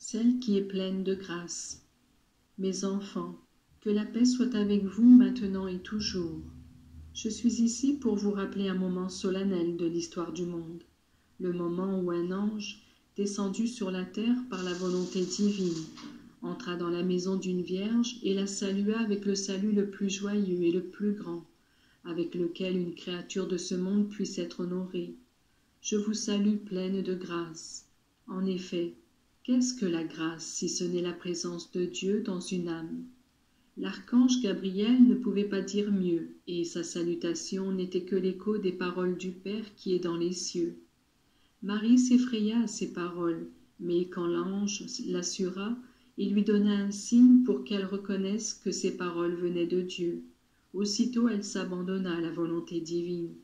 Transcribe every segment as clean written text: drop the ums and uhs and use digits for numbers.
celle qui est pleine de grâce. Mes enfants, que la paix soit avec vous maintenant et toujours. Je suis ici pour vous rappeler un moment solennel de l'histoire du monde, le moment où un ange, descendu sur la terre par la volonté divine, entra dans la maison d'une vierge et la salua avec le salut le plus joyeux et le plus grand, avec lequel une créature de ce monde puisse être honorée. Je vous salue pleine de grâce. En effet, qu'est-ce que la grâce si ce n'est la présence de Dieu dans une âme? L'archange Gabriel ne pouvait pas dire mieux, et sa salutation n'était que l'écho des paroles du Père qui est dans les cieux. Marie s'effraya à ces paroles, mais quand l'ange l'assura, il lui donna un signe pour qu'elle reconnaisse que ces paroles venaient de Dieu. Aussitôt elle s'abandonna à la volonté divine.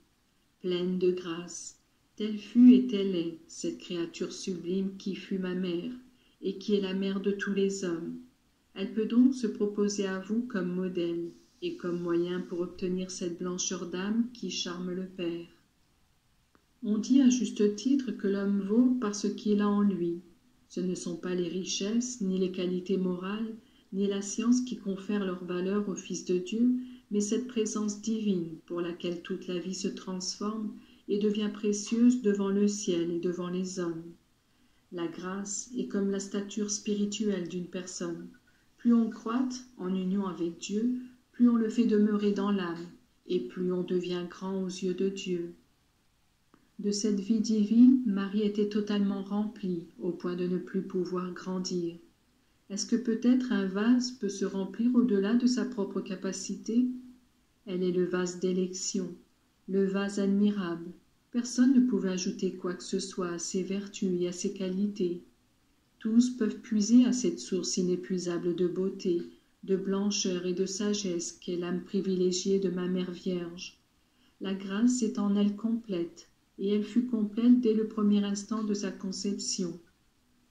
Pleine de grâce, telle fut et telle est cette créature sublime qui fut ma mère, et qui est la mère de tous les hommes. Elle peut donc se proposer à vous comme modèle, et comme moyen pour obtenir cette blancheur d'âme qui charme le Père. On dit à juste titre que l'homme vaut par ce qu'il a en lui. Ce ne sont pas les richesses, ni les qualités morales, ni la science qui confèrent leur valeur au Fils de Dieu, mais cette présence divine pour laquelle toute la vie se transforme et devient précieuse devant le ciel et devant les hommes. La grâce est comme la stature spirituelle d'une personne. Plus on croît en union avec Dieu, plus on le fait demeurer dans l'âme, et plus on devient grand aux yeux de Dieu. De cette vie divine, Marie était totalement remplie, au point de ne plus pouvoir grandir. Est-ce que peut-être un vase peut se remplir au-delà de sa propre capacité? Elle est le vase d'élection, le vase admirable. Personne ne pouvait ajouter quoi que ce soit à ses vertus et à ses qualités. Tous peuvent puiser à cette source inépuisable de beauté, de blancheur et de sagesse qu'est l'âme privilégiée de ma Mère Vierge. La grâce est en elle complète, et elle fut complète dès le premier instant de sa conception.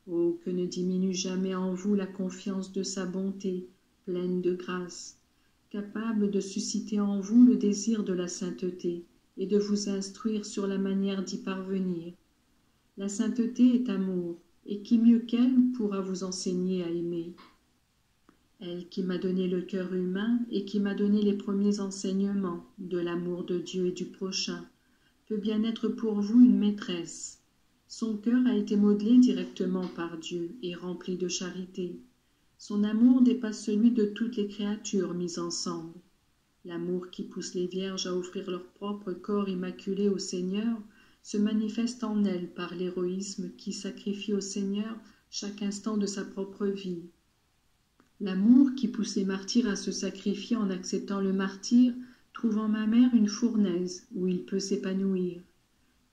Oh, que ne diminue jamais en vous la confiance de sa bonté, pleine de grâce, capable de susciter en vous le désir de la sainteté et de vous instruire sur la manière d'y parvenir. La sainteté est amour, et qui mieux qu'elle pourra vous enseigner à aimer? Elle qui m'a donné le cœur humain et qui m'a donné les premiers enseignements de l'amour de Dieu et du prochain, peut bien être pour vous une maîtresse. Son cœur a été modelé directement par Dieu et rempli de charité. Son amour dépasse celui de toutes les créatures mises ensemble. L'amour qui pousse les vierges à offrir leur propre corps immaculé au Seigneur se manifeste en elles par l'héroïsme qui sacrifie au Seigneur chaque instant de sa propre vie. L'amour qui pousse les martyrs à se sacrifier en acceptant le martyre trouve en ma mère une fournaise où il peut s'épanouir.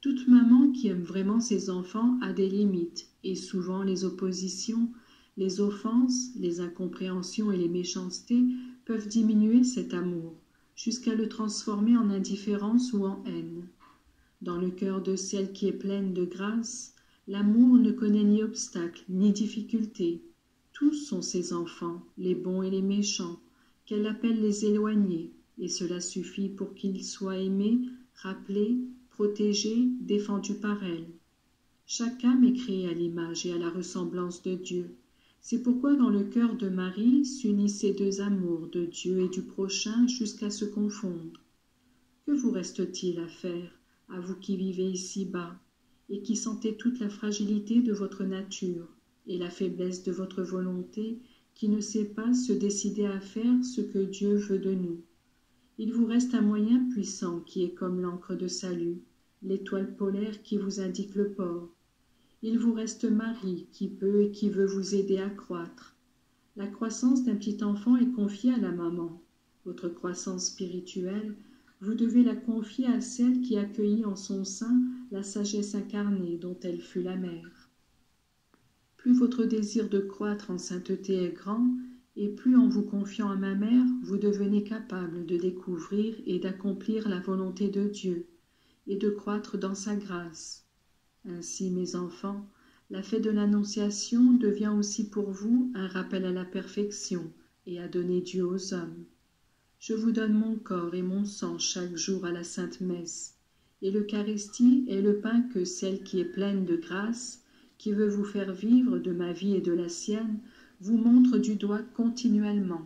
Toute maman qui aime vraiment ses enfants a des limites, et souvent les oppositions, les offenses, les incompréhensions et les méchancetés peuvent diminuer cet amour, jusqu'à le transformer en indifférence ou en haine. Dans le cœur de celle qui est pleine de grâce, l'amour ne connaît ni obstacle ni difficulté. Tous sont ses enfants, les bons et les méchants, qu'elle appelle les éloignés, et cela suffit pour qu'ils soient aimés, rappelés, protégés, défendus par elle. Chaque âme est créée à l'image et à la ressemblance de Dieu. C'est pourquoi dans le cœur de Marie s'unissent ces deux amours de Dieu et du prochain jusqu'à se confondre. Que vous reste-t-il à faire, à vous qui vivez ici-bas, et qui sentez toute la fragilité de votre nature et la faiblesse de votre volonté, qui ne sait pas se décider à faire ce que Dieu veut de nous? Il vous reste un moyen puissant qui est comme l'encre de salut, l'étoile polaire qui vous indique le port. Il vous reste Marie qui peut et qui veut vous aider à croître. La croissance d'un petit enfant est confiée à la maman. Votre croissance spirituelle, vous devez la confier à celle qui accueillit en son sein la sagesse incarnée dont elle fut la mère. Plus votre désir de croître en sainteté est grand, et plus en vous confiant à ma mère, vous devenez capable de découvrir et d'accomplir la volonté de Dieu, et de croître dans sa grâce. Ainsi, mes enfants, la fête de l'Annonciation devient aussi pour vous un rappel à la perfection et à donner Dieu aux hommes. Je vous donne mon corps et mon sang chaque jour à la Sainte Messe, et l'Eucharistie est le pain que celle qui est pleine de grâce, qui veut vous faire vivre de ma vie et de la sienne, vous montre du doigt continuellement,